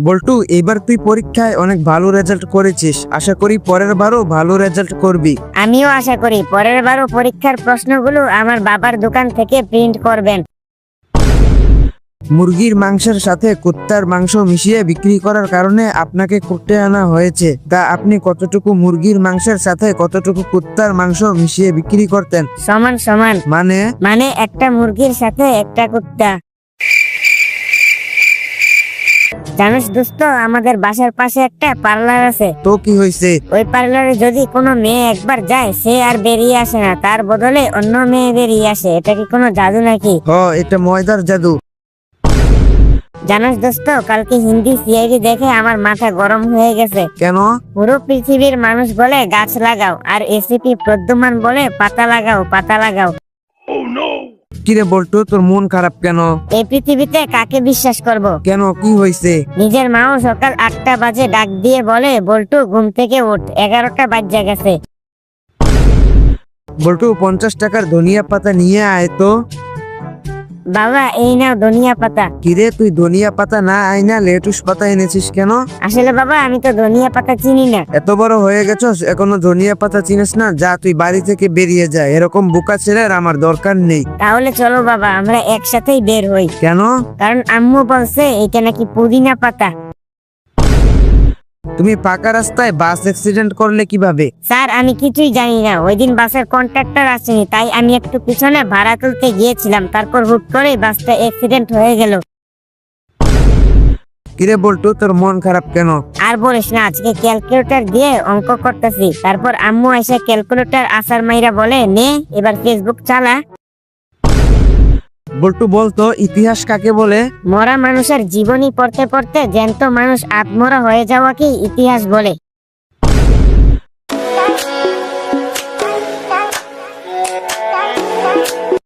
বল্টু, এবার তুই পরীক্ষায় অনেক ভালো রেজাল্ট করেছিস, আশা করি পরের বারও ভালো রেজাল্ট করবি। আমিও আশা করি পরের বারও পরীক্ষার প্রশ্নগুলো আমার বাবার দোকান থেকে প্রিন্ট করবেন। মুরগির মাংসের সাথে কুত্তার মাংস মিশিয়ে বিক্রি করার কারণে আপনাকে কোর্টে আনা হয়েছে। তা আপনি কতটুকু মুরগির মাংসের সাথে কতটুকু কুত্তার মাংস মিশিয়ে বিক্রি করতেন? সমান সমান। মানে একটা মুরগির সাথে একটা কুত্তা। জানিস দোস্ত, আমাদের বাসার পাশে একটা পার্লার আছে। তো কি হয়েছে? ওই পার্লারে যদি কোনো মেয়ে একবার যায়, সে আর বেরিয়ে আসে না, তার বদলে অন্য মেয়ে বেরিয়ে আসে। এটা কি কোনো জাদু নাকি? এটা ময়দার জাদু। জানিস দোস্ত, কালকে হিন্দি সিআইডি দেখে আমার মাথা গরম হয়ে গেছে। কেন? পুরো পৃথিবীর মানুষ বলে গাছ লাগাও, আর এসিপি প্রদ্যুমান বলে পাতা লাগাও, পাতা লাগাও। কিরে বল্টু, তোর মন খারাপ কেন? এই পৃথিবীতে কাকে বিশ্বাস করব? কেন, কি হয়েছে? নিজের মাও সকাল 8টা বাজে ডাক দিয়ে বলে, বল্টু ঘুম থেকে উঠ, 11টা বাজে গেছে। বল্টু, 50 টাকার ধনিয়া পাতা নিয়ে আয় তো। বাবা, এই নাও ধনিয়া পাতা। কিরে, তুই ধনিয়া পাতা না আইনা লেটুস পাতা এনেছিস কেন? আসলে বাবা, আমি তো ধনিয়া পাতা চিনি না। এত বড় হয়ে গেছস, এখনো ধনিয়া পাতা চিনিস না? যা, তুই বাড়ি থেকে বেরিয়ে যা, এরকম বোকা ছেলের আমার দরকার নেই। তাহলে চলো বাবা, আমরা একসাথেই বের হই। কেন? কারণ আম্মু বলছে এটা নাকি পুদিনা পাতা। তুমি পাকা রাস্তায় বাস অ্যাক্সিডেন্ট করলে কিভাবে? স্যার, আমি কিছুই জানি না। ওই দিন বাসের কন্ট্রাক্টর আসেনি, তাই আমি একটু পিছনে ভাড়া তুলতে গিয়েছিলাম, তারপর হুট করে বাসটা অ্যাক্সিডেন্ট হয়ে গেল। কিরে বল্টু, তোর মন খারাপ কেন? আর বলিস না, আজকে ক্যালকুলেটর দিয়ে অঙ্ক করতেছি, তারপর আম্মু এসে ক্যালকুলেটর আসার মাইরা বলে, নে এবার ফেসবুক চালা। বল্টু, বলতো ইতিহাস কাকে বলে? মরা মানুষের জীবনী পড়তে পড়তে জ্যান্ত মানুষ আত্মরা হয়ে যাওয়াকে ইতিহাস বলে।